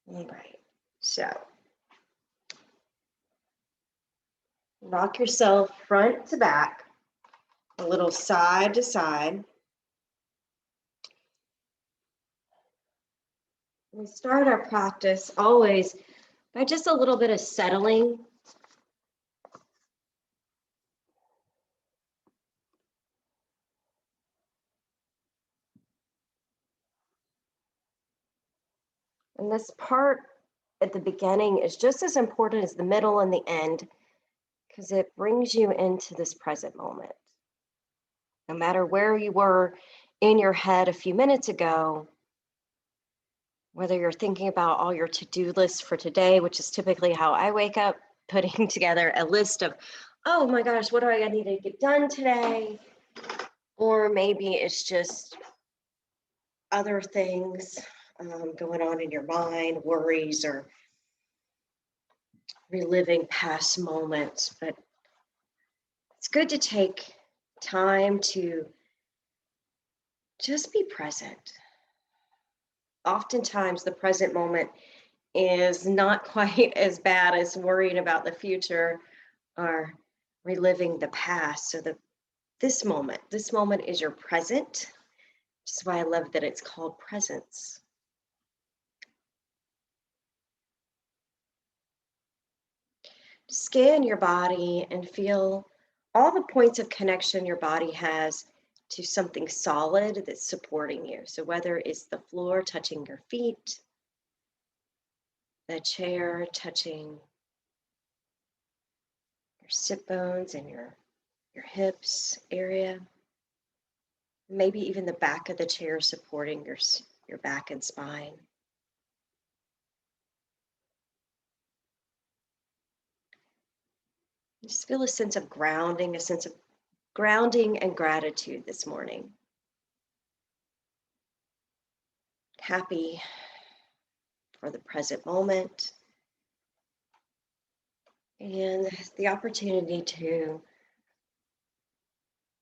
All right. So rock yourself front to back, a little side to side. We start our practice always by just a little bit of settling. And this part at the beginning is just as important as the middle and the end because it brings you into this present moment. No matter where you were in your head a few minutes ago, whether you're thinking about all your to-do lists for today, which is typically how I wake up, putting together a list of, oh my gosh, what do I need to get done today? Or maybe it's just other things going on in your mind, worries or reliving past moments. But it's good to take time to just be present. Oftentimes, the present moment is not quite as bad as worrying about the future or reliving the past. So this moment is your present, which is why I love that it's called presence. Scan your body and feel all the points of connection your body has to something solid that's supporting you. So whether it's the floor touching your feet, the chair touching your sit bones and your hips area, maybe even the back of the chair supporting your back and spine. Just feel a sense of grounding and gratitude this morning. Happy for the present moment and the opportunity to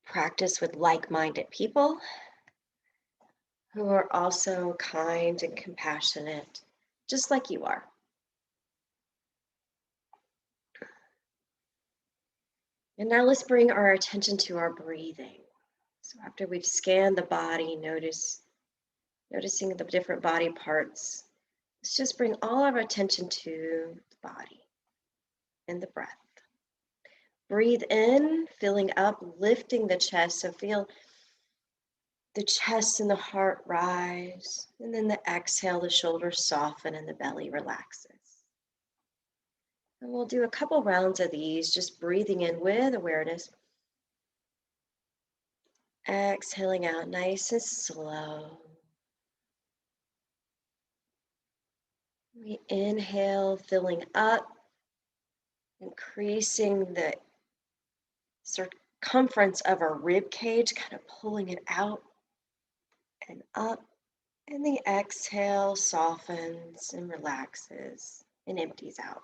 practice with like-minded people who are also kind and compassionate, just like you are. And now let's bring our attention to our breathing. So after we've scanned the body, noticing the different body parts, let's just bring all of our attention to the body and the breath. Breathe in, filling up, lifting the chest. So feel the chest and the heart rise. And then the exhale, the shoulders soften and the belly relaxes. And we'll do a couple rounds of these, just breathing in with awareness. Exhaling out nice and slow. We inhale, filling up, increasing the circumference of our rib cage, kind of pulling it out and up. And the exhale softens and relaxes and empties out.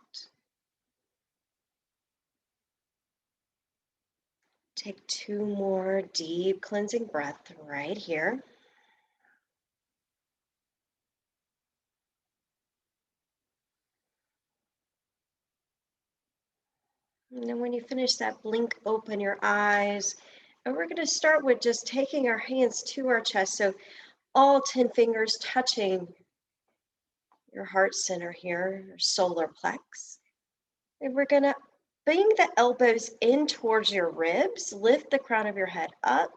Take 2 more deep cleansing breaths right here. And then when you finish that, blink open your eyes. And we're going to start with just taking our hands to our chest. So all 10 fingers touching your heart center here, your solar plex. And we're going to bring the elbows in towards your ribs. Lift the crown of your head up.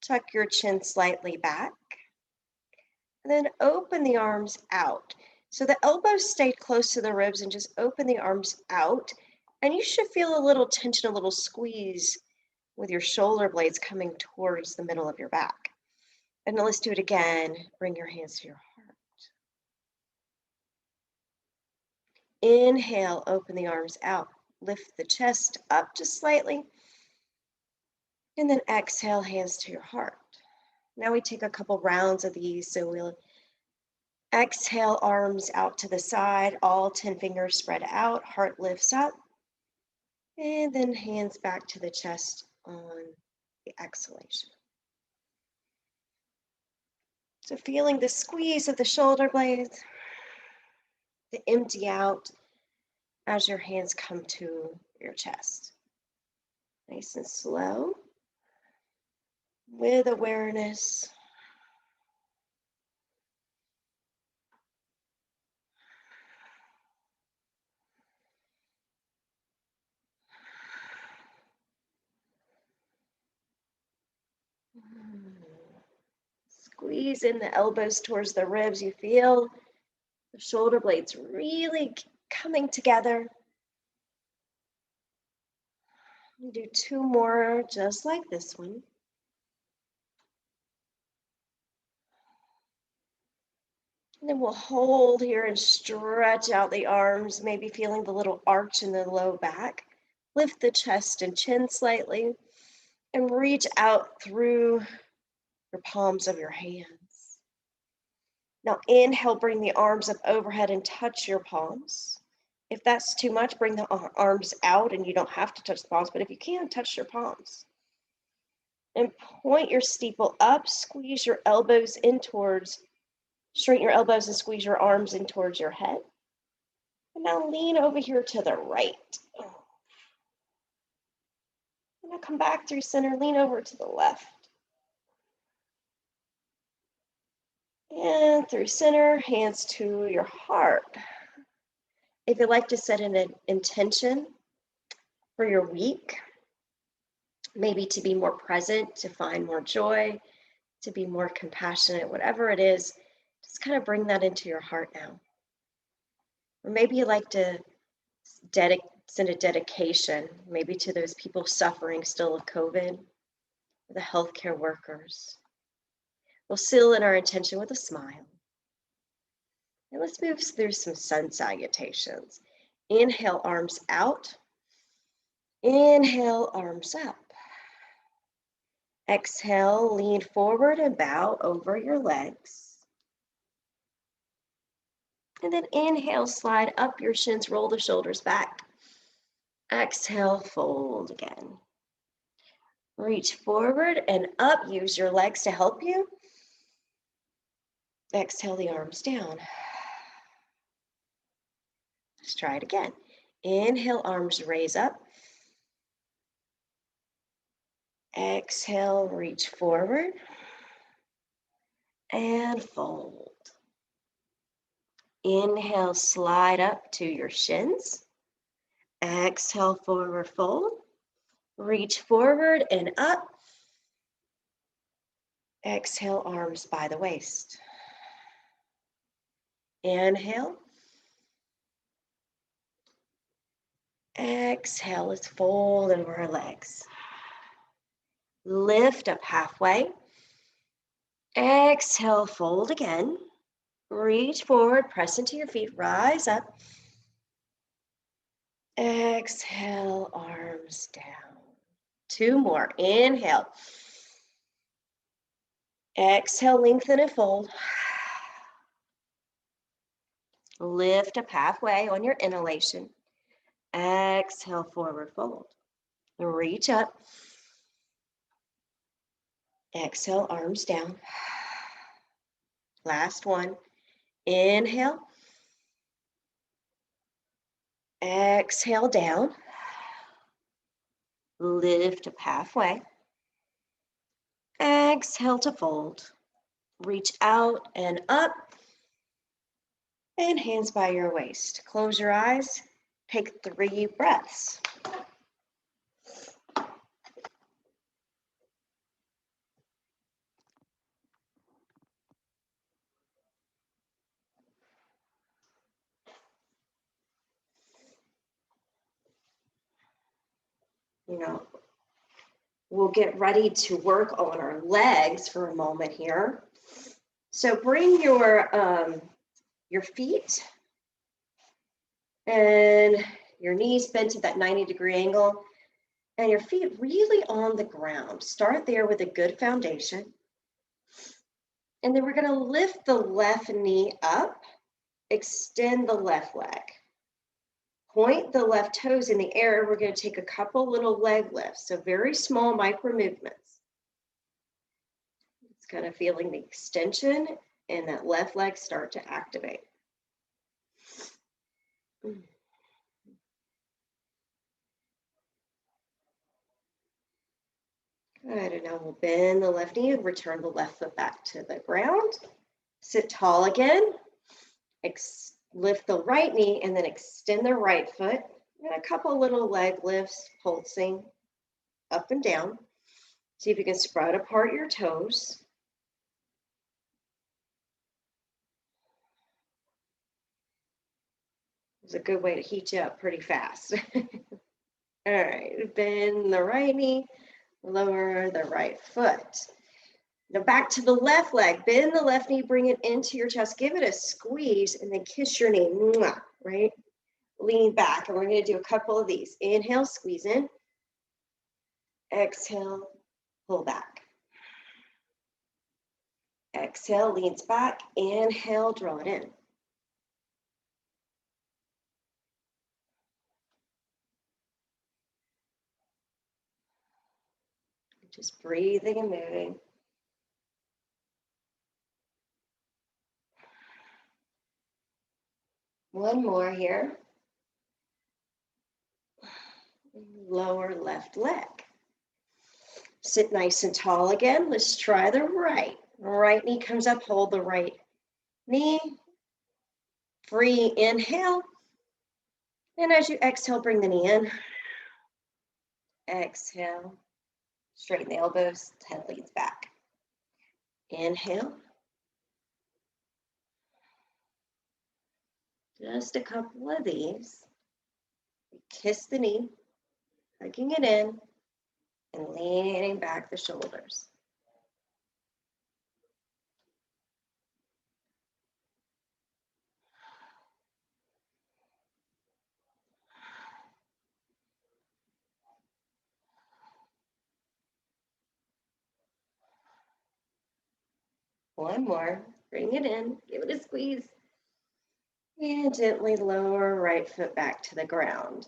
Tuck your chin slightly back. And then open the arms out. So the elbows stay close to the ribs and just open the arms out. And you should feel a little tension, a little squeeze with your shoulder blades coming towards the middle of your back. And now let's do it again. Bring your hands to your heart. Inhale, open the arms out. Lift the chest up just slightly. And then exhale, hands to your heart. Now we take a couple rounds of these. So we'll exhale, arms out to the side, all 10 fingers spread out, heart lifts up. And then hands back to the chest on the exhalation. So feeling the squeeze of the shoulder blades. to empty out as your hands come to your chest. Nice and slow, with awareness. Squeeze in the elbows towards the ribs. You feel the shoulder blades really coming together. Do 2 more just like this one. And then we'll hold here and stretch out the arms, maybe feeling the little arch in the low back. Lift the chest and chin slightly and reach out through your palms of your hands. Now inhale, bring the arms up overhead and touch your palms. If that's too much, bring the arms out and you don't have to touch the palms, but if you can, touch your palms. And point your steeple up, squeeze your elbows in towards, straighten your elbows and squeeze your arms in towards your head. And now lean over here to the right. And now come back through center, lean over to the left. And through center, hands to your heart. If you'd like to set an intention for your week, maybe to be more present, to find more joy, to be more compassionate, whatever it is, just kind of bring that into your heart now. Or maybe you'd like to send a dedication, maybe to those people suffering still of COVID, the healthcare workers. We'll seal in our intention with a smile. And let's move through some sun salutations. Inhale, arms out. Inhale, arms up. Exhale, lean forward and bow over your legs. And then inhale, slide up your shins, roll the shoulders back. Exhale, fold again. Reach forward and up, use your legs to help you. Exhale the arms down. Let's try it again. Inhale, arms raise up. Exhale, reach forward and fold. Inhale, slide up to your shins. Exhale, forward fold. Reach forward and up. Exhale, arms by the waist. Inhale. Exhale, let's fold over our legs. Lift up halfway. Exhale, fold again. Reach forward, press into your feet, rise up. Exhale, arms down. 2 more. Inhale. Exhale, lengthen and fold. Lift up halfway on your inhalation. Exhale, forward fold. Reach up. Exhale, arms down. Last one. Inhale. Exhale, down. Lift up halfway. Exhale to fold. Reach out and up. And hands by your waist. Close your eyes. Take 3 breaths. We'll get ready to work on our legs for a moment here. So bring your feet and your knees bent to that 90-degree angle and your feet really on the ground. Start there with a good foundation. And then we're going to lift the left knee up, extend the left leg. Point the left toes in the air. We're going to take a couple little leg lifts, so very small micro movements. It's kind of feeling the extension and that left leg start to activate. Good, and now we'll bend the left knee and return the left foot back to the ground. Sit tall again. Lift the right knee and then extend the right foot. And a couple little leg lifts, pulsing up and down. See if you can spread apart your toes. It's a good way to heat you up pretty fast. All right, bend the right knee, lower the right foot. Now back to the left leg. Bend the left knee, bring it into your chest. Give it a squeeze and then kiss your knee, right? Lean back, and we're going to do a couple of these. Inhale, squeeze in. Exhale, pull back. Exhale, leans back. Inhale, draw it in. Just breathing and moving. One more here. Lower left leg. Sit nice and tall again. Let's try the right. Right knee comes up, hold the right knee. Free inhale. And as you exhale, bring the knee in. Exhale. Straighten the elbows, head leans back. Inhale. Just a couple of these. Kiss the knee, hugging it in, and leaning back the shoulders. One more. Bring it in, give it a squeeze. And gently lower right foot back to the ground.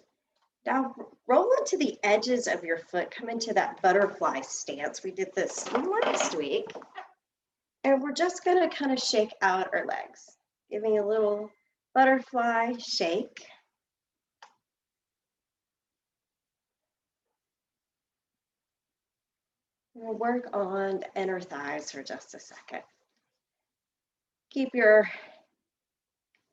Now roll into the edges of your foot, come into that butterfly stance. We did this last week. And we're just gonna kind of shake out our legs, giving a little butterfly shake. We'll work on the inner thighs for just a second. Keep your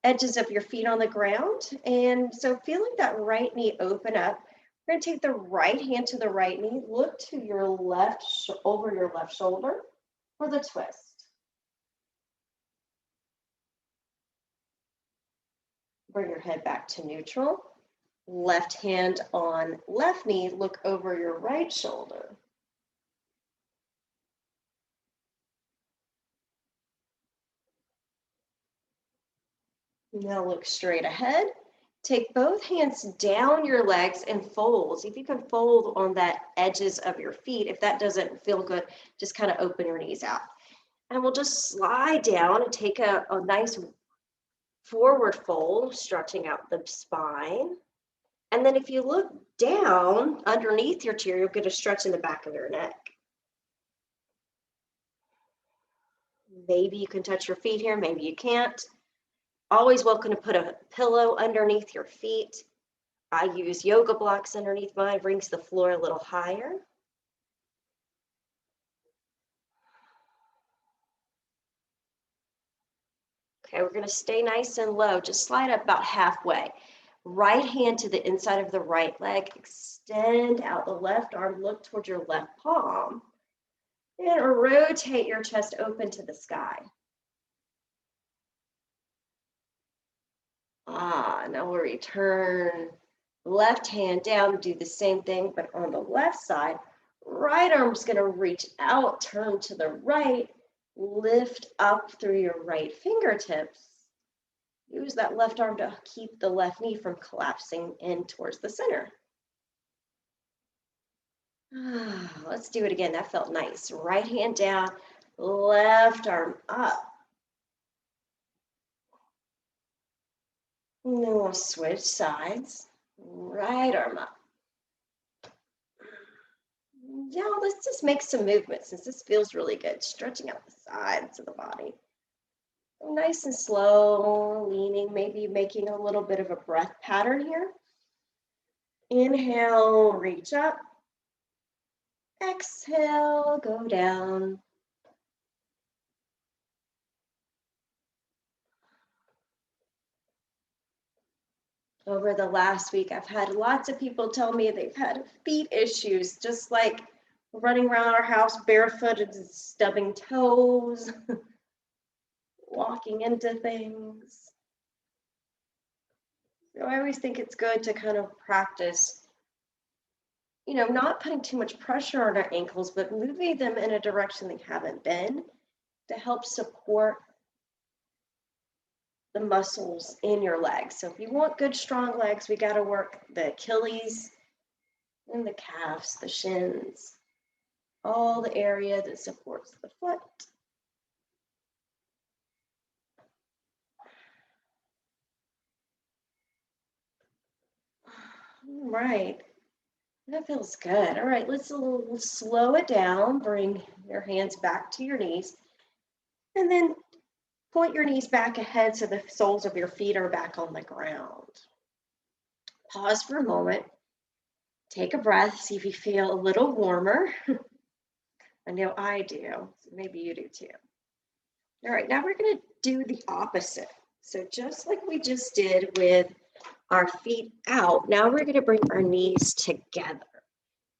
edges of your feet on the ground. And so feeling that right knee open up, we're going to take the right hand to the right knee, look to your left, over your left shoulder for the twist. Bring your head back to neutral. Left hand on left knee, look over your right shoulder. Now look straight ahead. Take both hands down your legs and fold. See if you can fold on that edges of your feet. If that doesn't feel good, just kind of open your knees out. And we'll just slide down and take a nice forward fold, stretching out the spine. And then if you look down underneath your chair, you'll get a stretch in the back of your neck. Maybe you can touch your feet here, maybe you can't. Always welcome to put a pillow underneath your feet. I use yoga blocks underneath mine, brings the floor a little higher. Okay, we're going to stay nice and low. Just slide up about halfway. Right hand to the inside of the right leg. Extend out the left arm. Look towards your left palm. And rotate your chest open to the sky. Now we'll return left hand down, do the same thing, but on the left side. Right arm's going to reach out, turn to the right, lift up through your right fingertips. Use that left arm to keep the left knee from collapsing in towards the center. Let's do it again. That felt nice. Right hand down, left arm up. And then we'll switch sides. Right arm up. Yeah, let's just make some movement since this feels really good. Stretching out the sides of the body. Nice and slow, leaning, maybe making a little bit of a breath pattern here. Inhale, reach up. Exhale, go down. Over the last week, I've had lots of people tell me they've had feet issues, just like running around our house barefooted and stubbing toes, walking into things. So I always think it's good to kind of practice, not putting too much pressure on our ankles, but moving them in a direction they haven't been to help support the muscles in your legs. So if you want good, strong legs, we got to work the Achilles and the calves, the shins, all the area that supports the foot. All right, that feels good. All right, let's slow it down. Bring your hands back to your knees, and then point your knees back ahead so the soles of your feet are back on the ground. Pause for a moment. Take a breath. See if you feel a little warmer. I know I do, so maybe you do too. All right, now we're going to do the opposite. So just like we just did with our feet out, now we're going to bring our knees together.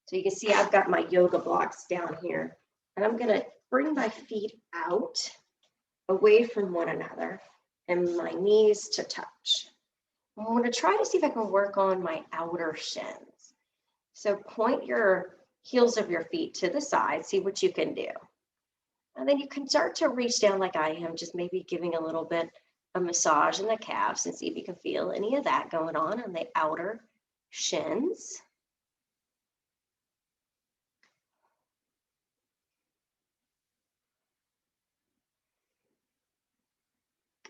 So you can see I've got my yoga blocks down here, and I'm going to bring my feet out away from one another and my knees to touch. I'm going to try to see if I can work on my outer shins. So point your heels of your feet to the side, see what you can do. And then you can start to reach down like I am, just maybe giving a little bit of massage in the calves and see if you can feel any of that going on the outer shins.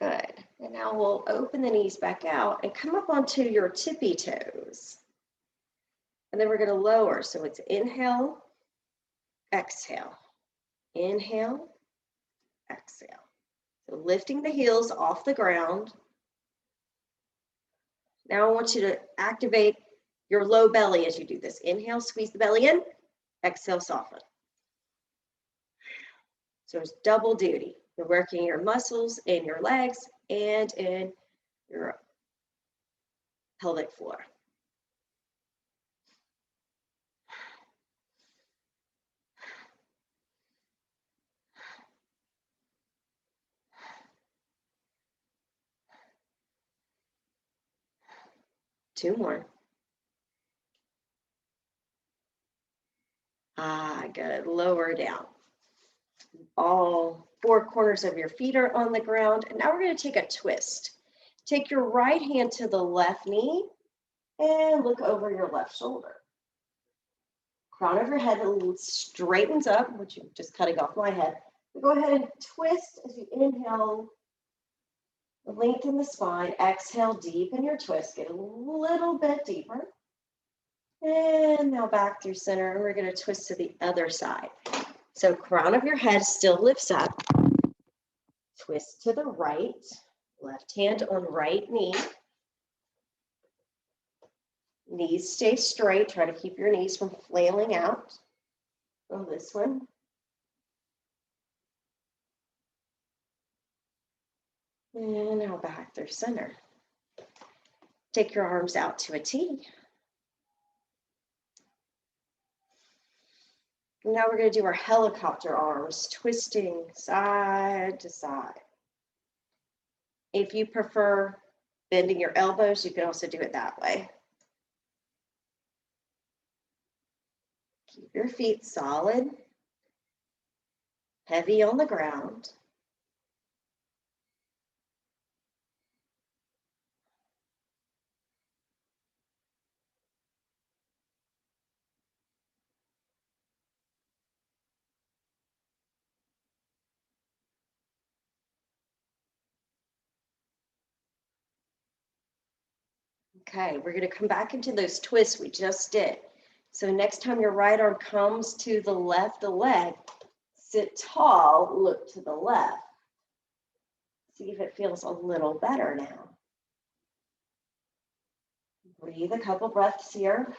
Good. And now we'll open the knees back out and come up onto your tippy toes. And then we're going to lower. So it's inhale, exhale, inhale, exhale. So lifting the heels off the ground. Now I want you to activate your low belly as you do this. Inhale, squeeze the belly in, exhale, soften. So it's double duty. You're working your muscles in your legs and in your pelvic floor. Two more. Good. Lower down. All four corners of your feet are on the ground. And now we're going to take a twist. Take your right hand to the left knee and look over your left shoulder. Crown of your head straightens up, which I'm just cutting off my head. Go ahead and twist as you inhale. Lengthen the spine. Exhale, deepen your twist. Get a little bit deeper. And now back through center. And we're going to twist to the other side. So crown of your head still lifts up. Twist to the right. Left hand on right knee. Knees stay straight. Try to keep your knees from flailing out. On this one. And now back through center. Take your arms out to a T. Now we're going to do our helicopter arms, twisting side to side. If you prefer bending your elbows, you can also do it that way. Keep your feet solid, heavy on the ground. Okay, we're going to come back into those twists we just did. So next time your right arm comes to the left, the leg, sit tall, look to the left. See if it feels a little better now. Breathe a couple breaths here.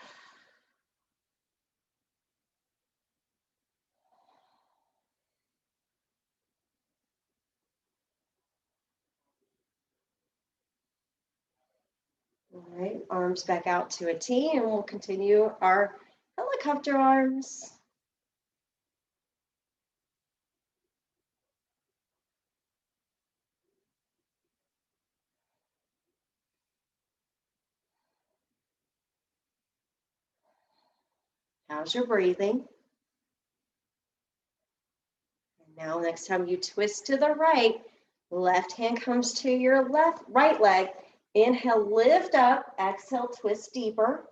All right, arms back out to a T, and we'll continue our helicopter arms. How's your breathing? And now next time you twist to the right, left hand comes to your right leg. Inhale, lift up. Exhale, twist deeper.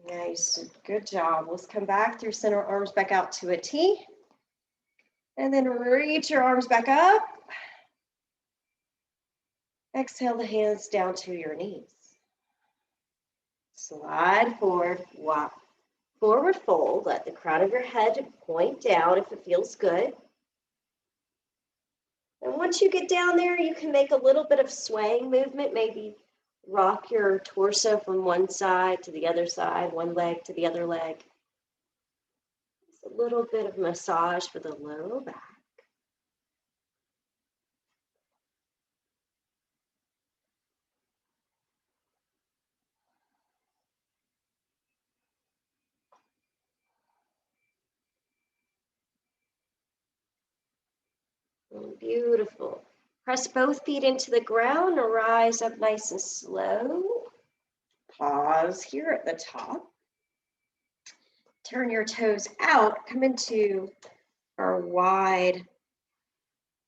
Nice, good job. Let's come back through center, arms back out to a T. And then reach your arms back up. Exhale the hands down to your knees. Slide forward, walk. Forward fold, let the crown of your head point down if it feels good. And once you get down there, you can make a little bit of swaying movement, maybe rock your torso from one side to the other side, one leg to the other leg. Just a little bit of massage for the low back. Beautiful. Press both feet into the ground, rise up nice and slow. Pause here at the top. Turn your toes out, come into our wide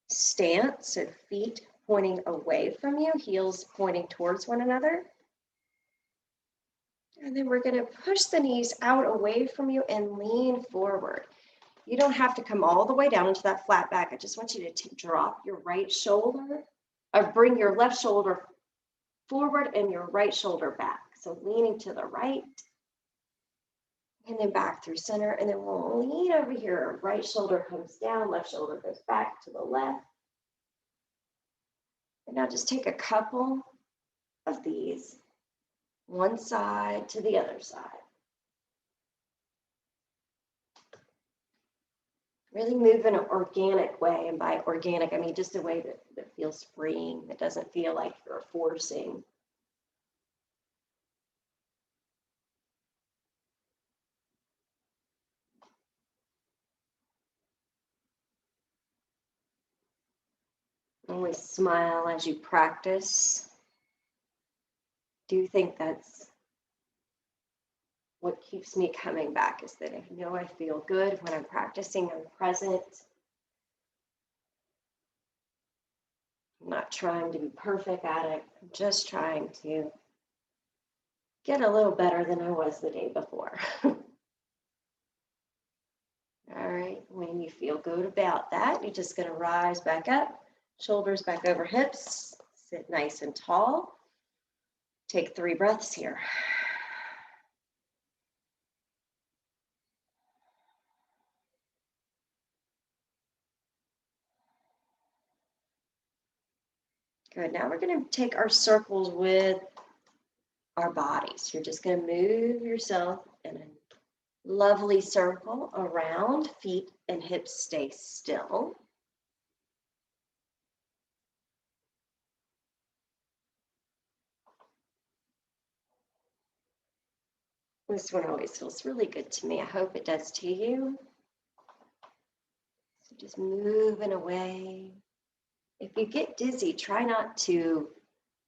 stance, so feet pointing away from you, heels pointing towards one another. And then we're going to push the knees out away from you and lean forward. You don't have to come all the way down into that flat back. I just want you to drop your right shoulder, or bring your left shoulder forward and your right shoulder back. So leaning to the right, and then back through center, and then we'll lean over here. Right shoulder comes down, left shoulder goes back to the left. And now just take a couple of these, one side to the other side. Really move in an organic way, and by organic, I mean just a way that feels freeing, that doesn't feel like you're forcing. Always smile as you practice. Do you think that's what keeps me coming back, is that I know I feel good when I'm practicing, I'm present. I'm not trying to be perfect at it. I'm just trying to get a little better than I was the day before. All right, when you feel good about that, you're just going to rise back up, shoulders back over hips, sit nice and tall. Take 3 breaths here. Good, now we're going to take our circles with our bodies. You're just going to move yourself in a lovely circle around, feet and hips stay still. This one always feels really good to me. I hope it does to you. So just moving away. If you get dizzy, try not to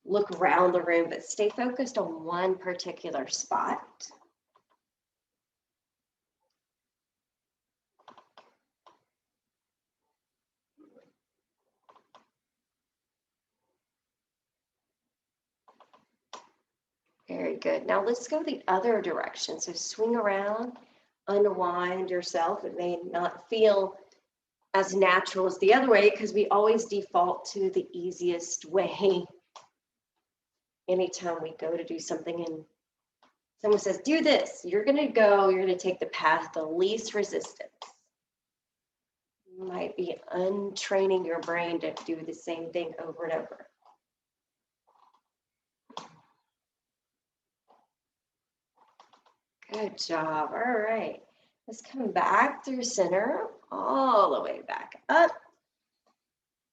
look around the room, but stay focused on one particular spot. Very good. Now let's go the other direction. So swing around, unwind yourself. It may not feel as natural as the other way because we always default to the easiest way anytime we go to do something in Someone says, do this. You're going to take the path of least resistance. You might be untraining your brain to do the same thing over and over. Good job. All right. Let's come back through center, all the way back up.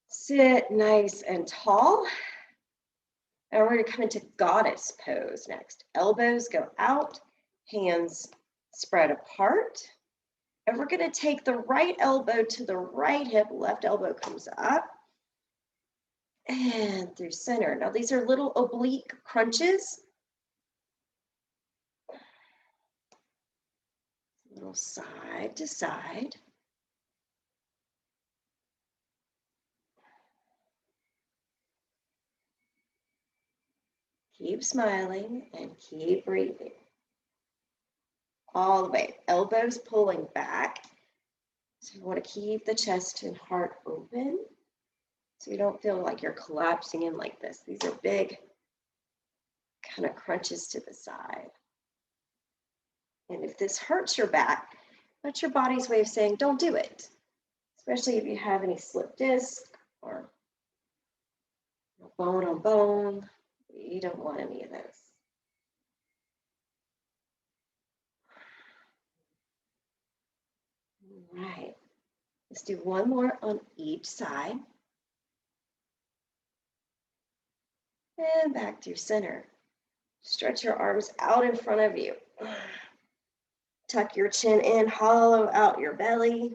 Sit nice and tall. And we're going to come into goddess pose next. Elbows go out, hands spread apart. And we're going to take the right elbow to the right hip, left elbow comes up. And through center. Now these are little oblique crunches. Little side to side. Keep smiling and keep breathing. All the way, elbows pulling back. So you want to keep the chest and heart open so you don't feel like you're collapsing in like this. These are big kind of crunches to the side. And if this hurts your back, that's your body's way of saying don't do it, especially if you have any slip disc or bone on bone. You don't want any of those. All right, let's do one more on each side. And back through center. Stretch your arms out in front of you. Tuck your chin in, hollow out your belly.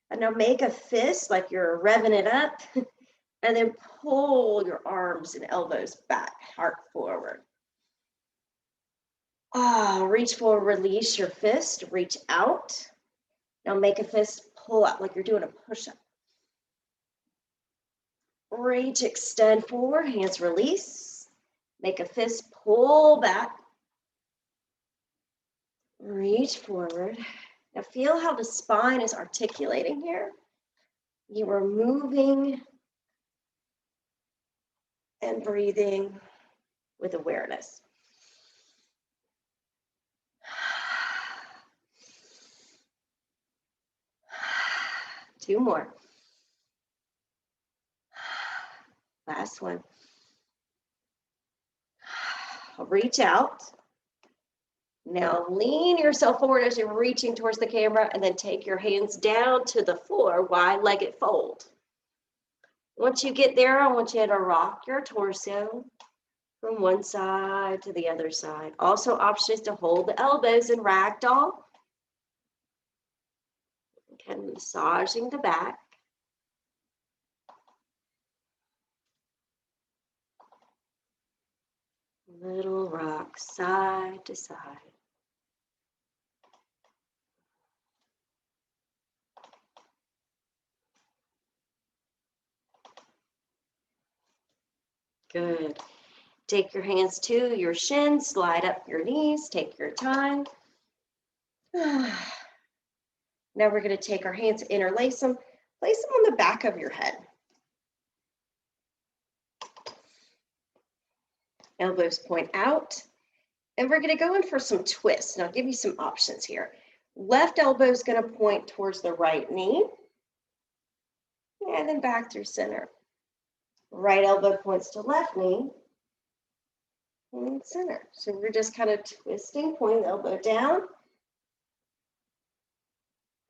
And now make a fist like you're revving it up. And then pull your arms and elbows back, heart forward. Reach forward, release your fist, reach out. Now make a fist, pull up like you're doing a push-up. Reach, extend forward, hands release. Make a fist, pull back. Reach forward. Now feel how the spine is articulating here. You are moving and breathing with awareness. Two more. Last one. Reach out. Now lean yourself forward as you're reaching towards the camera and then take your hands down to the floor, wide-legged fold. Once you get there, I want you to rock your torso from one side to the other side. Also, option is to hold the elbows in ragdoll. Kind of massaging the back. Little rock side to side. Good. Take your hands to your shins, slide up your knees, take your time. Now we're going to take our hands, interlace them, place them on the back of your head. Elbows point out. And we're going to go in for some twists. And I'll give you some options here. Left elbow is going to point towards the right knee. And then back through center. Right elbow points to left knee. And center. So we're just kind of twisting, pointing the elbow down.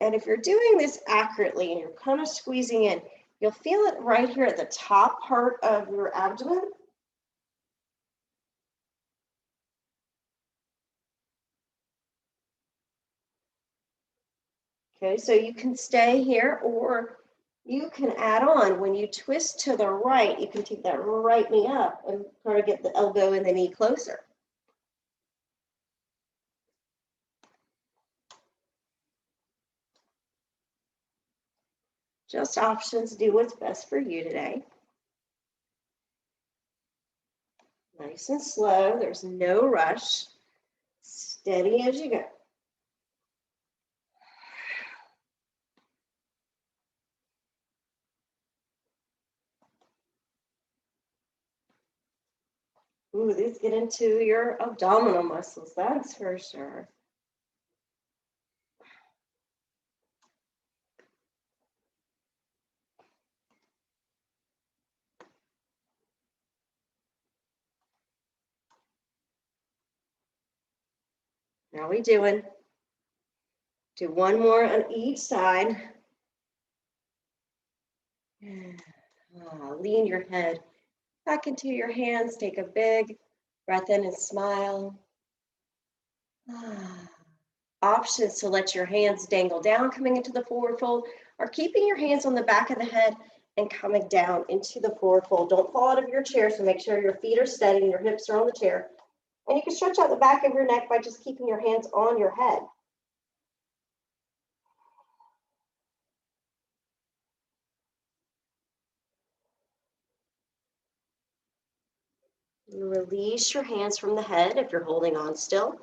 And if you're doing this accurately and you're kind of squeezing in, you'll feel it right here at the top part of your abdomen. Okay, so you can stay here or you can add on. When you twist to the right, you can take that right knee up and try to get the elbow and the knee closer. Just options, do what's best for you today. Nice and slow, there's no rush. Steady as you go. Ooh, these get into your abdominal muscles, that's for sure. How we doing? Do one more on each side. Lean your head back into your hands. Take a big breath in and smile. Options to let your hands dangle down, coming into the forward fold, or keeping your hands on the back of the head and coming down into the forward fold. Don't fall out of your chair, so make sure your feet are steady and your hips are on the chair. And you can stretch out the back of your neck by just keeping your hands on your head. Release your hands from the head if you're holding on still.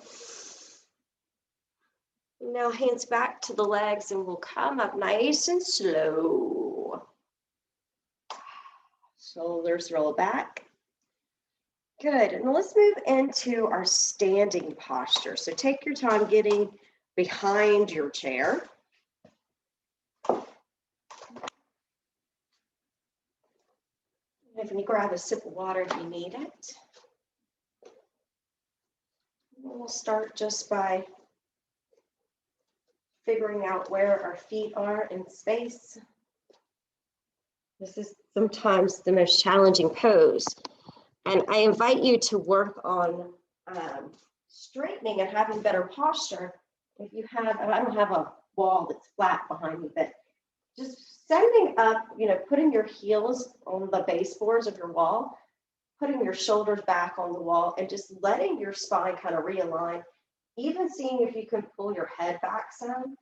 Now hands back to the legs and we'll come up nice and slow. Shoulders roll back. Good, and let's move into our standing posture. So take your time getting behind your chair. If you grab a sip of water if you need it. We'll start just by figuring out where our feet are in space. This is sometimes the most challenging pose. And I invite you to work on straightening and having better posture. If you have, I don't have a wall that's flat behind me, but just sending up, putting your heels on the baseboards of your wall, putting your shoulders back on the wall, and just letting your spine kind of realign, even seeing if you can pull your head back some,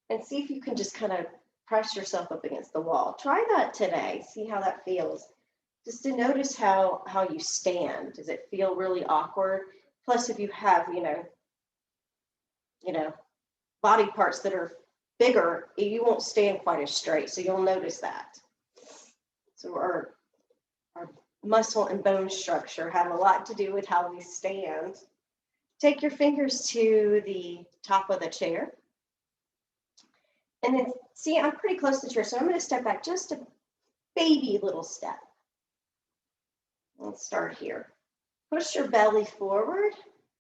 and see if you can just kind of press yourself up against the wall. Try that today, see how that feels. Just to notice how you stand. Does it feel really awkward? Plus, if you have, body parts that are bigger, you won't stand quite as straight. So you'll notice that. So our muscle and bone structure have a lot to do with how we stand. Take your fingers to the top of the chair. And then see, I'm pretty close to the chair, so I'm going to step back just a baby little step. Let's start here. Push your belly forward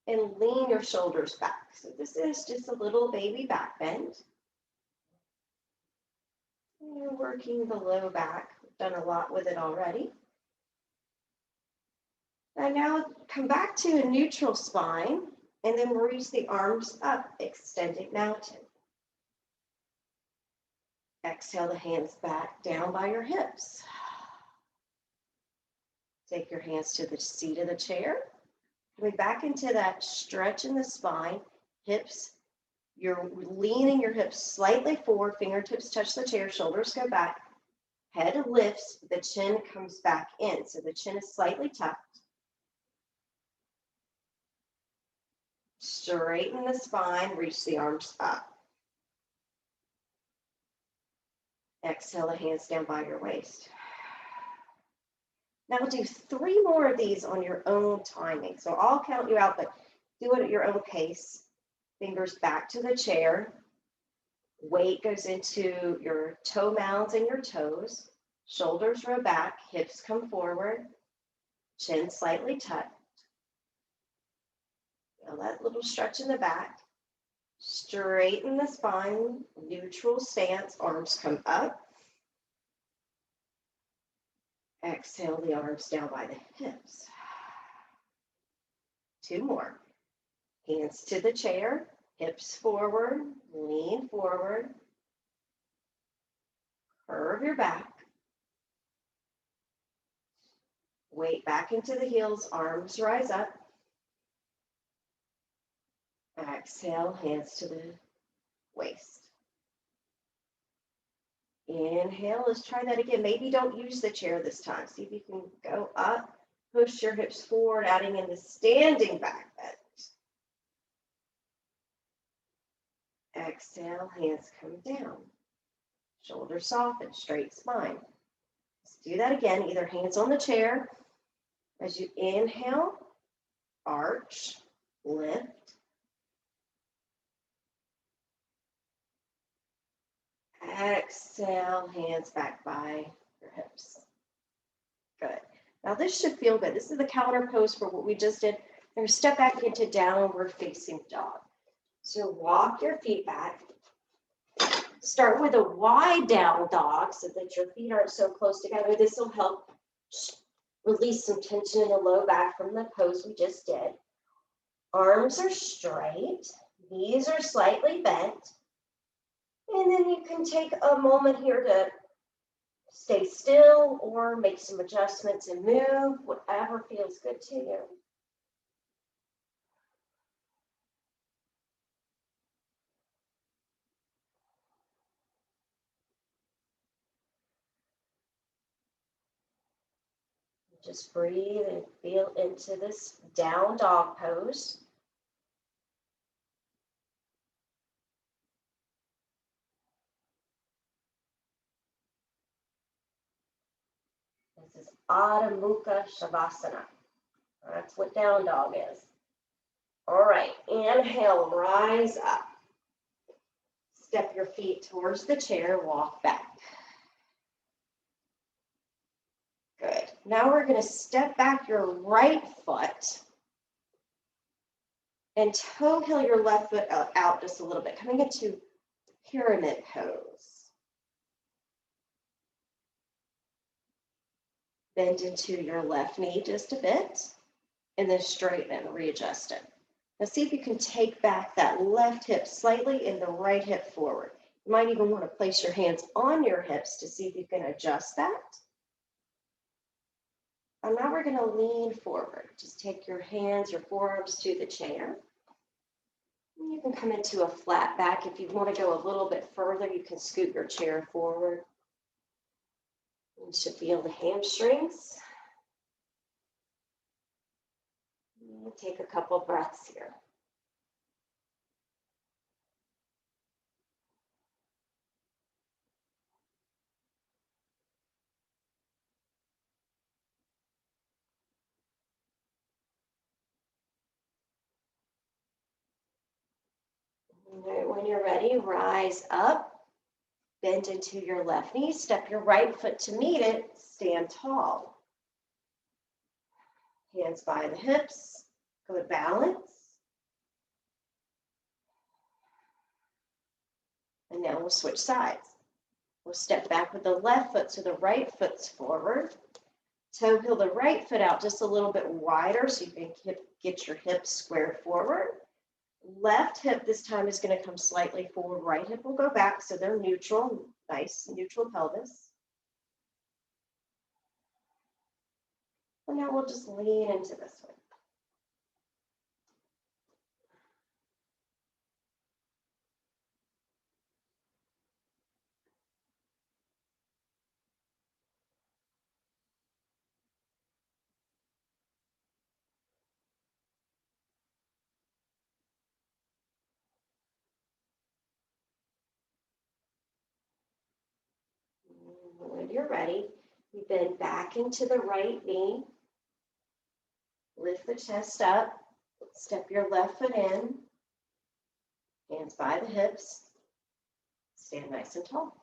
and lean your shoulders back. So this is just a little baby back bend. You're working the low back. We've done a lot with it already. And now come back to a neutral spine and then reach the arms up, extended mountain. Exhale the hands back down by your hips. Take your hands to the seat of the chair. Coming back into that stretch in the spine, hips, you're leaning your hips slightly forward, fingertips touch the chair, shoulders go back, head lifts, the chin comes back in. So the chin is slightly tucked. Straighten the spine, reach the arms up. Exhale the hands down by your waist. Now we'll do 3 more of these on your own timing. So I'll count you out, but do it at your own pace. Fingers back to the chair. Weight goes into your toe mounds and your toes. Shoulders roll back, hips come forward, chin slightly tucked. Feel that little stretch in the back. Straighten the spine, neutral stance, arms come up. Exhale the arms down by the hips. 2 more. Hands to the chair, hips forward, lean forward. Curve your back. Weight back into the heels, arms rise up. Exhale, hands to the waist. Inhale, let's try that again. Maybe don't use the chair this time. See if you can go up, push your hips forward, adding in the standing back bend. Exhale, hands come down. Shoulders soften, straight spine. Let's do that again, either hands on the chair As you inhale, arch, lift. Exhale, hands back by your hips. Good. Now this should feel good. This is the counter pose for what we just did. We're going to step back into downward facing dog. So walk your feet back. Start with a wide down dog so that your feet aren't so close together. This will help release some tension in the low back from the pose we just did. Arms are straight, knees are slightly bent. And then you can take a moment here to stay still or make some adjustments and move, whatever feels good to you. Just breathe and feel into this down dog pose. This is Adho Mukha Shavasana. That's what down dog is. All right, inhale, rise up. Step your feet towards the chair, walk back. Good. Now we're going to step back your right foot and toe heel your left foot out just a little bit, coming into pyramid pose. Bend into your left knee just a bit, and then straighten and readjust it. Now see if you can take back that left hip slightly and the right hip forward. You might even want to place your hands on your hips to see if you can adjust that. And now we're going to lean forward. Just take your hands, your forearms to the chair. And you can come into a flat back. If you want to go a little bit further, you can scoot your chair forward. You should feel the hamstrings. We'll take a couple breaths here. All right, when you're ready, rise up, bend into your left knee, step your right foot to meet it, stand tall. Hands by the hips, good balance. And now we'll switch sides. We'll step back with the left foot so the right foot's forward. Toe heel the right foot out just a little bit wider so you can get your hips squared forward. Left hip this time is going to come slightly forward. Right hip will go back so they're neutral, nice neutral pelvis. And now we'll just lean into this one. When you're ready, you bend back into the right knee. Lift the chest up. Step your left foot in. Hands by the hips. Stand nice and tall.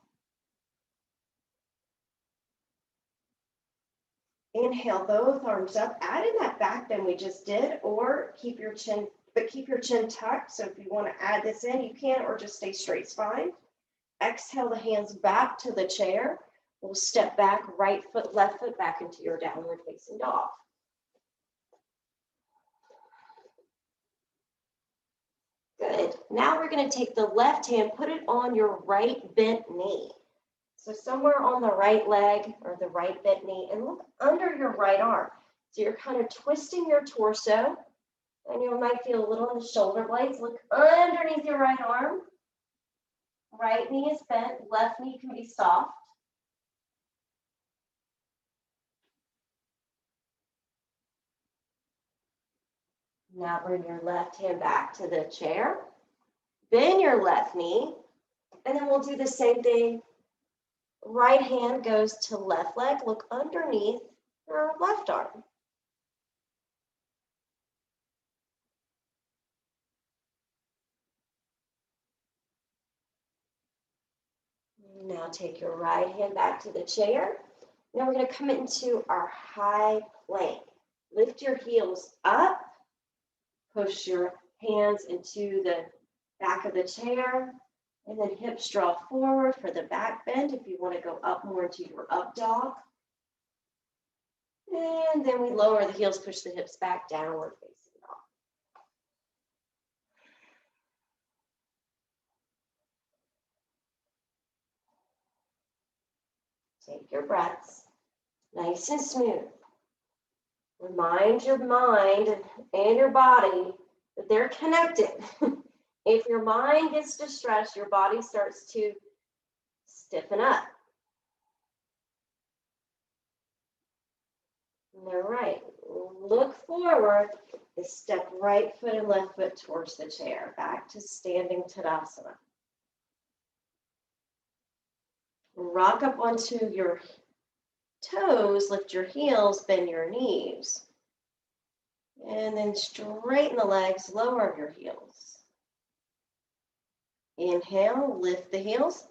Inhale both arms up. Add in that back bend we just did, or keep your chin tucked. So if you want to add this in, you can, or just stay straight spine. Exhale the hands back to the chair. We'll step back, right foot, left foot back into your downward facing dog. Good. Now we're going to take the left hand, put it on your right bent knee. So somewhere on the right leg or the right bent knee, and look under your right arm. So you're kind of twisting your torso, and you might feel a little in the shoulder blades. Look underneath your right arm. Right knee is bent, left knee can be soft. Now bring your left hand back to the chair. Bend your left knee, and then we'll do the same thing. Right hand goes to left leg. Look underneath your left arm. Now take your right hand back to the chair. Now we're going to come into our high plank. Lift your heels up. Push your hands into the back of the chair. And then hips draw forward for the back bend if you want to go up more into your up dog. And then we lower the heels, push the hips back, downward facing dog. Take your breaths, nice and smooth. Remind your mind and your body that they're connected. If your mind gets distressed, your body starts to stiffen up. All right, look forward and step right foot and left foot towards the chair, back to standing Tadasana. Rock up onto your toes, lift your heels, bend your knees. And then straighten the legs, lower your heels. Inhale, lift the heels.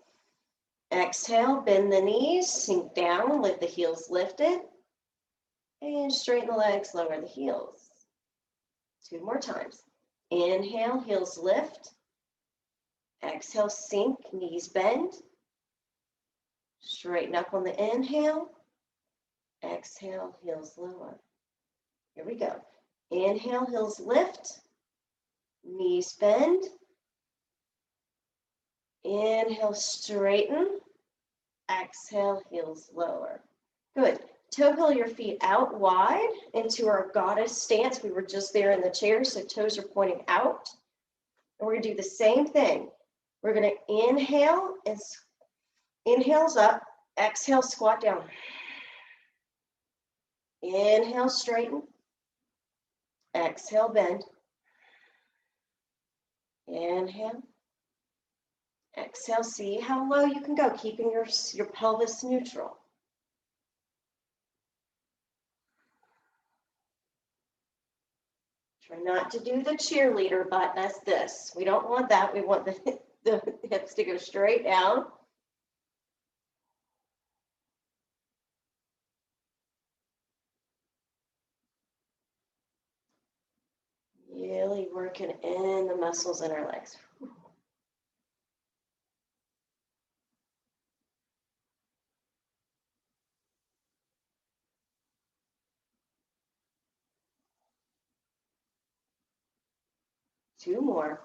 Exhale, bend the knees, sink down, lift the heels lifted. And straighten the legs, lower the heels. 2 more times. Inhale, heels lift. Exhale, sink, knees bend. Straighten up on the inhale. Exhale, heels lower. Here we go. Inhale, heels lift. Knees bend. Inhale, straighten. Exhale, heels lower. Good. Toe heel your feet out wide into our goddess stance. We were just there in the chair, so toes are pointing out. And we're going to do the same thing. We're going to inhale, and inhales up. Exhale, squat down. Inhale, straighten. Exhale, bend. Inhale. Exhale, see how low you can go, keeping your pelvis neutral. Try not to do the cheerleader butt, that's this. We don't want that. We want the hips to go straight down. Really working in the muscles in our legs. 2 more.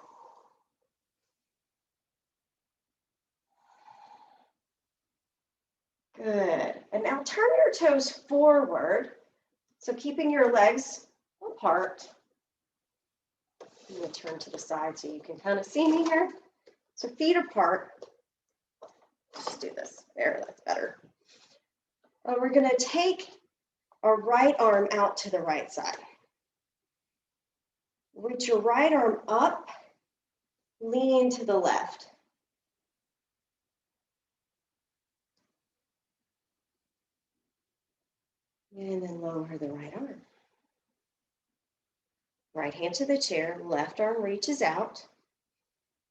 Good. And now turn your toes forward. So keeping your legs apart. I'm going to turn to the side so you can kind of see me here. So feet apart. Let's do this. There, that's better. We're going to take our right arm out to the right side. Reach your right arm up, lean to the left. And then lower the right arm. Right hand to the chair, left arm reaches out.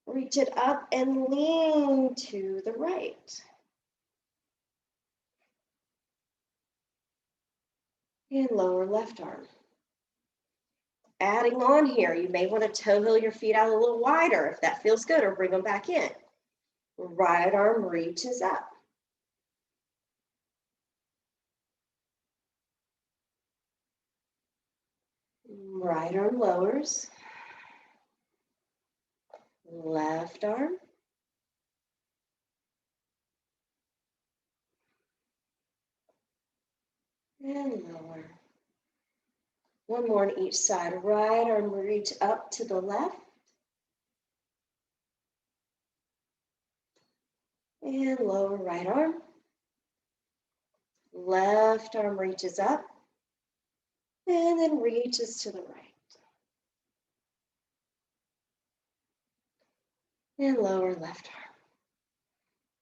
Reach it up and lean to the right. And lower left arm. Adding on here, you may want to toe heel your feet out a little wider if that feels good, or bring them back in. Right arm reaches up. Right arm lowers. Left arm. And lower. One more on each side. Right arm reach up to the left. And lower right arm. Left arm reaches up. And then reaches to the right. And lower left arm.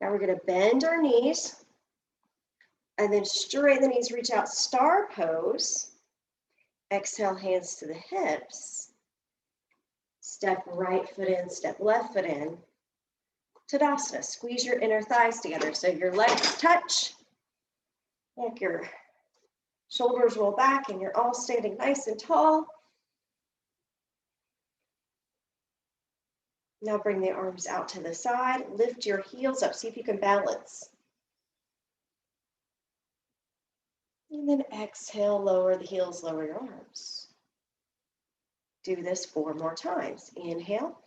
Now we're going to bend our knees. And then straighten the knees, reach out, star pose. Exhale, hands to the hips. Step right foot in, step left foot in. Tadasana, squeeze your inner thighs together so your legs touch, like your shoulders roll back and you're all standing nice and tall. Now bring the arms out to the side, lift your heels up, see if you can balance. And then exhale, lower the heels, lower your arms. Do this 4 more times. Inhale.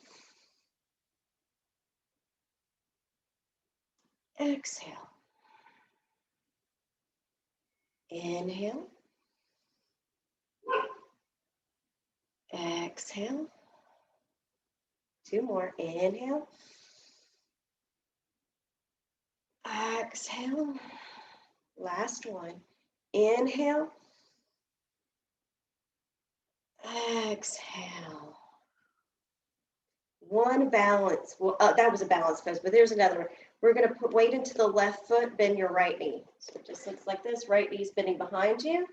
Exhale. Inhale. Exhale. 2 more. Inhale. Exhale. Last one. Inhale. Exhale. One balance. Well, that was a balance pose, but there's another one. We're going to put weight into the left foot, bend your right knee. So it just looks like this. Right knee's bending behind you.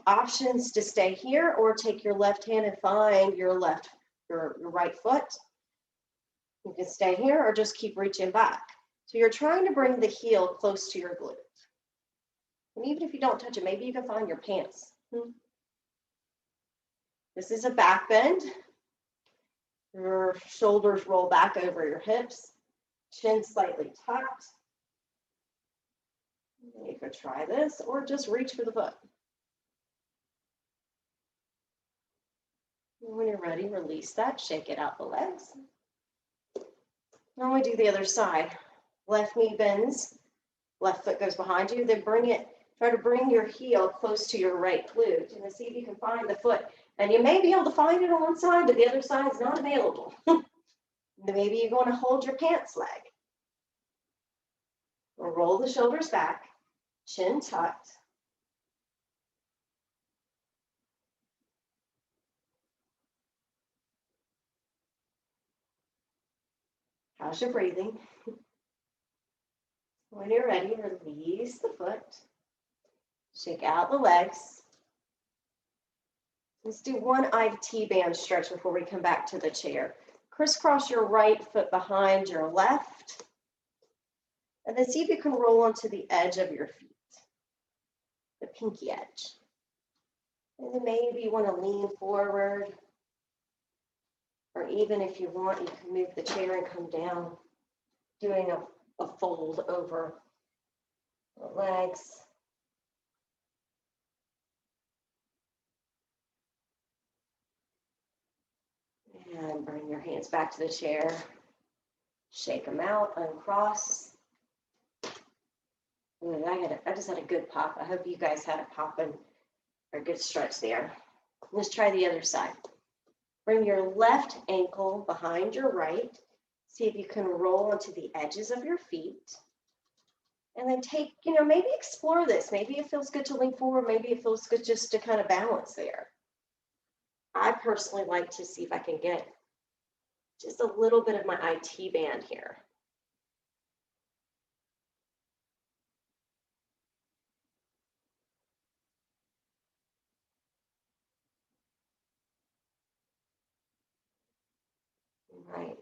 Options to stay here or take your left hand and find your right foot. You can stay here or just keep reaching back. So you're trying to bring the heel close to your glute. And even if you don't touch it, maybe you can find your pants. This is a back bend. Your shoulders roll back over your hips, chin slightly tucked. You could try this or just reach for the foot. When you're ready, release that, shake it out the legs. Now we do the other side. Left knee bends, left foot goes behind you, then try to bring your heel close to your right glute and see if you can find the foot. And you may be able to find it on one side, but the other side is not available. Maybe you're going to hold your pants leg. Or roll the shoulders back, chin tucked. How's your breathing? When you're ready, release the foot. Shake out the legs. Let's do one IT band stretch before we come back to the chair. Crisscross your right foot behind your left. And then see if you can roll onto the edge of your feet, the pinky edge. And then maybe you want to lean forward. Or even if you want, you can move the chair and come down, doing a fold over the legs. And bring your hands back to the chair. Shake them out, uncross. Ooh, I just had a good pop. I hope you guys had a pop and a good stretch there. Let's try the other side. Bring your left ankle behind your right. See if you can roll onto the edges of your feet. And then maybe explore this. Maybe it feels good to lean forward. Maybe it feels good just to kind of balance there. I personally like to see if I can get just a little bit of my IT band here. All right.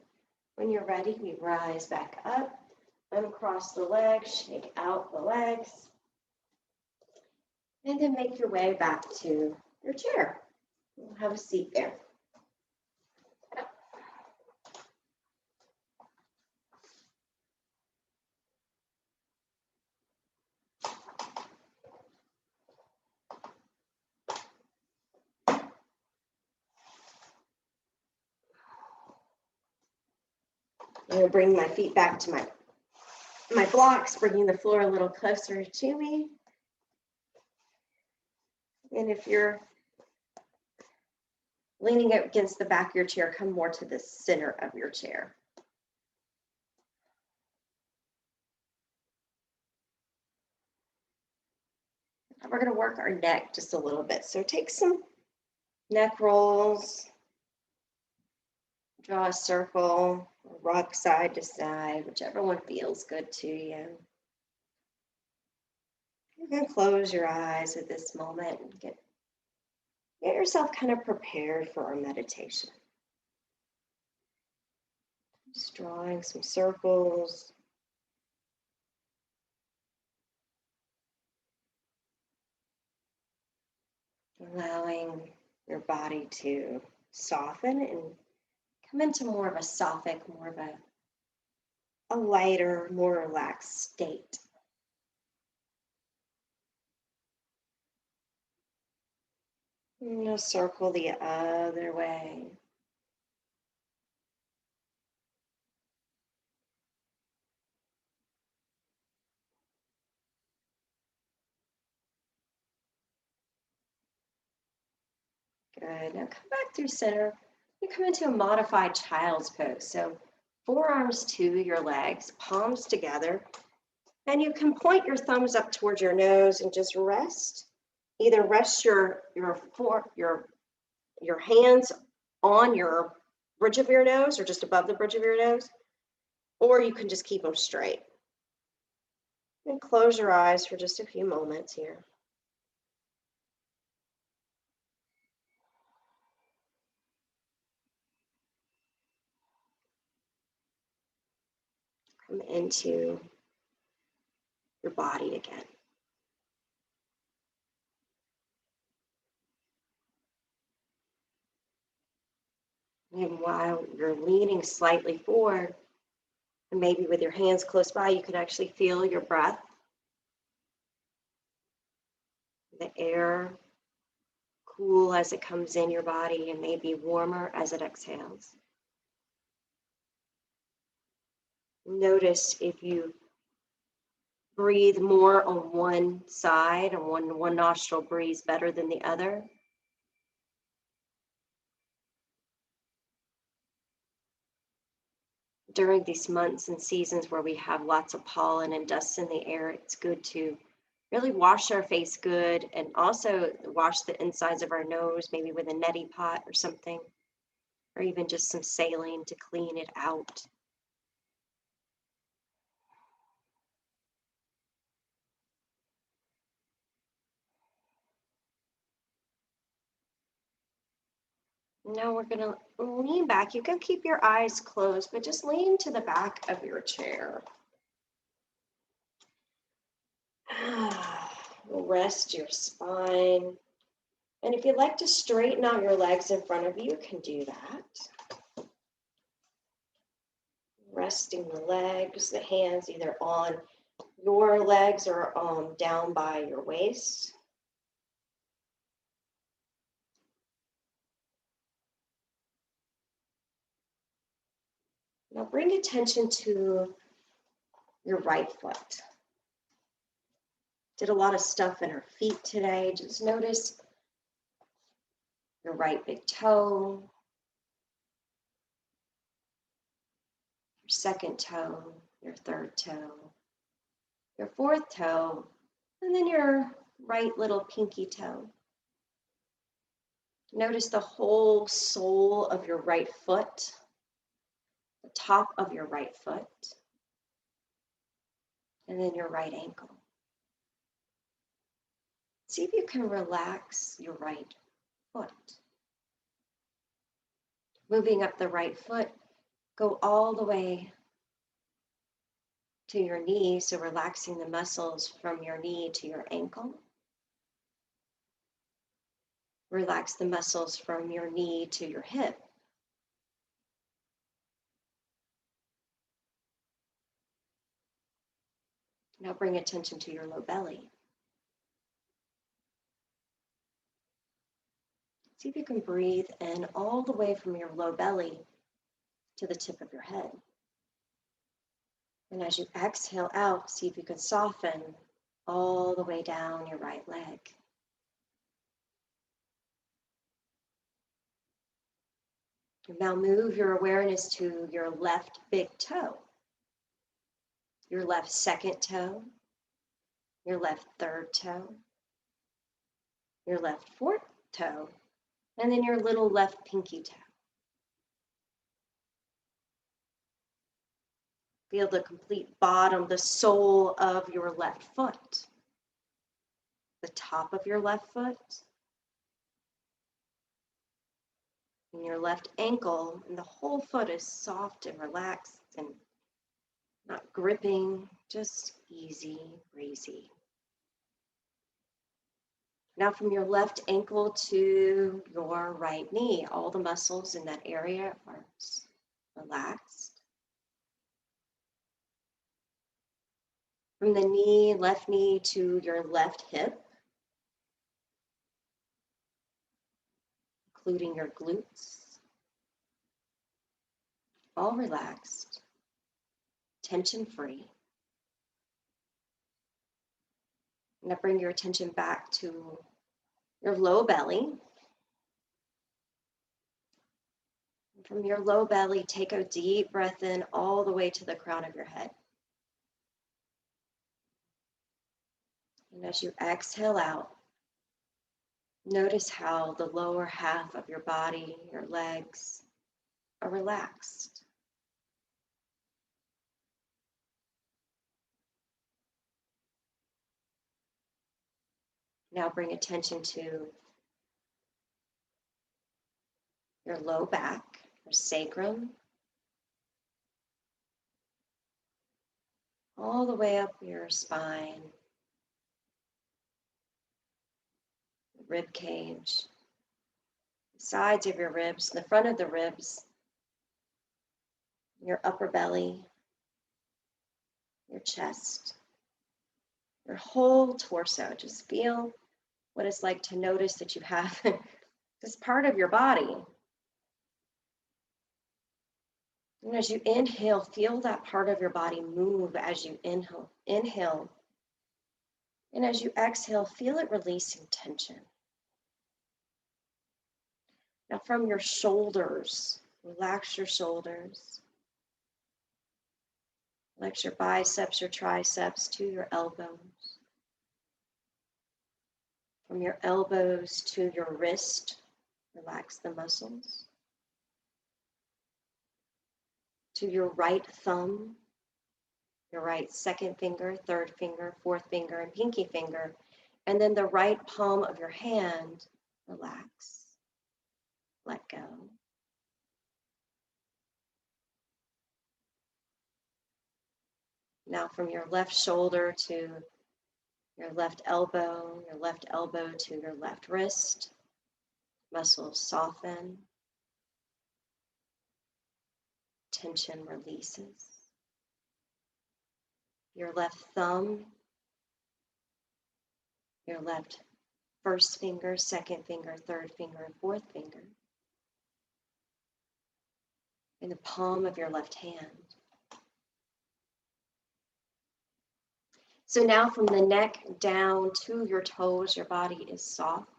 When you're ready, we rise back up, uncross the legs, shake out the legs, and then make your way back to your chair. You'll have a seat there. I'm going to bring my feet back to my blocks, bringing the floor a little closer to me. And if you're leaning against the back of your chair, come more to the center of your chair. We're going to work our neck just a little bit. So take some neck rolls, draw a circle, rock side to side, whichever one feels good to you. You can close your eyes at this moment and get yourself kind of prepared for our meditation. Just drawing some circles. Allowing your body to soften and come into more of a sophic, more of a lighter, more relaxed state. And you'll circle the other way. Good. Now come back through center. You come into a modified child's pose. So forearms to your legs, palms together, and you can point your thumbs up towards your nose and just rest. Either rest your hands on your bridge of your nose or just above the bridge of your nose, or you can just keep them straight. And close your eyes for just a few moments here. Come into your body again. And while you're leaning slightly forward, and maybe with your hands close by, you can actually feel your breath, the air cool as it comes in your body and maybe warmer as it exhales. Notice if you breathe more on one side and one nostril breathes better than the other. During these months and seasons where we have lots of pollen and dust in the air, it's good to really wash our face good and also wash the insides of our nose, maybe with a neti pot or something, or even just some saline to clean it out. Now we're going to lean back. You can keep your eyes closed, but just lean to the back of your chair. Rest your spine. And if you'd like to straighten out your legs in front of you, you can do that. Resting the legs, the hands either on your legs or down by your waist. Now bring attention to your right foot. Did a lot of stuff in her feet today. Just notice your right big toe, your second toe, your third toe, your fourth toe, and then your right little pinky toe. Notice the whole sole of your right foot, the top of your right foot, and then your right ankle. See if you can relax your right foot. Moving up the right foot, go all the way to your knee, so relaxing the muscles from your knee to your ankle. Relax the muscles from your knee to your hip. Now bring attention to your low belly. See if you can breathe in all the way from your low belly to the tip of your head. And as you exhale out, see if you can soften all the way down your right leg. Now move your awareness to your left big toe, your left second toe, your left third toe, your left fourth toe, and then your little left pinky toe. Feel the complete bottom, the sole of your left foot, the top of your left foot, And your left ankle, and the whole foot is soft and relaxed and not gripping, just easy breezy. Now from your left ankle to your right knee, all the muscles in that area are relaxed. From the knee, left knee to your left hip, including your glutes, all relaxed, tension-free. Now bring your attention back to your low belly. From your low belly, take a deep breath in all the way to the crown of your head. And as you exhale out, notice how the lower half of your body, your legs, are relaxed. Now bring attention to your low back, your sacrum, all the way up your spine, rib cage, the sides of your ribs, the front of the ribs, your upper belly, your chest, your whole torso. Just feel what it's like to notice that you have this part of your body. And as you inhale, feel that part of your body move as you inhale. And as you exhale, feel it releasing tension. Now from your shoulders, relax your shoulders. Relax your biceps, your triceps to your elbows. From your elbows to your wrist, relax the muscles. To your right thumb, your right second finger, third finger, fourth finger, and pinky finger. And then the right palm of your hand, relax, let go. Now from your left shoulder to your left elbow to your left wrist, muscles soften, tension releases. Your left thumb, your left first finger, second finger, third finger, and fourth finger. In the palm of your left hand. So now from the neck down to your toes, your body is soft,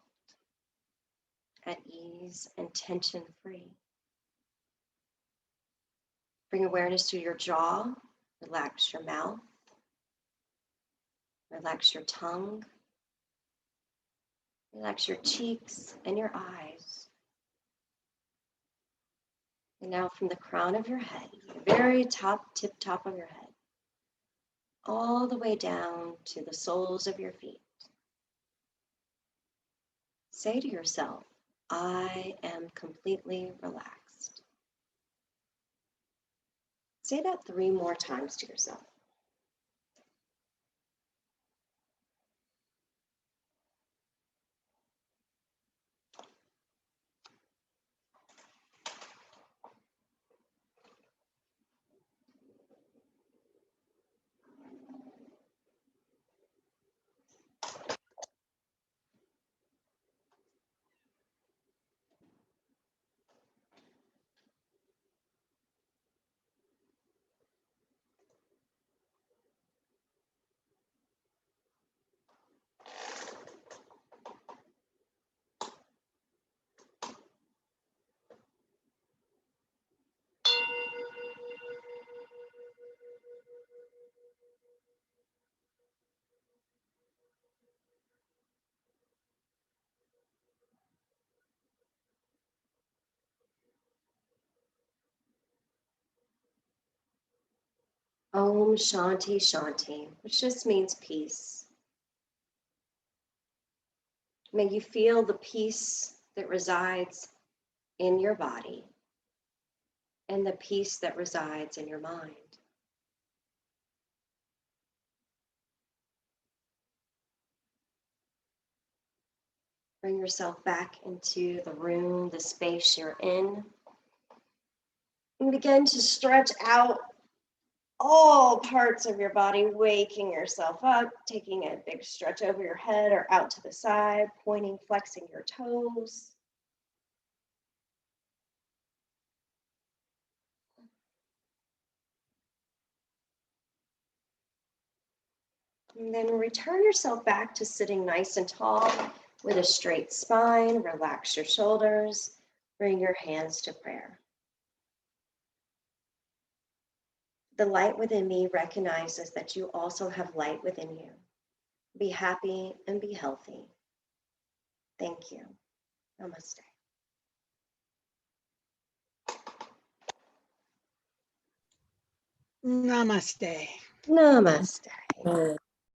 at ease, and tension-free. Bring awareness to your jaw, relax your mouth, relax your tongue, relax your cheeks and your eyes. And now from the crown of your head, the very tip top of your head, all the way down to the soles of your feet. Say to yourself, I am completely relaxed. Say that 3 more times to yourself. Om Shanti Shanti, which just means peace. May you feel the peace that resides in your body and the peace that resides in your mind. Bring yourself back into the room, the space you're in, and begin to stretch out all parts of your body, waking yourself up, taking a big stretch over your head or out to the side, pointing, flexing your toes. And then return yourself back to sitting nice and tall with a straight spine. Relax your shoulders. Bring your hands to prayer. The light within me recognizes that you also have light within you. Be happy and be healthy. Thank you. Namaste. Namaste. Namaste.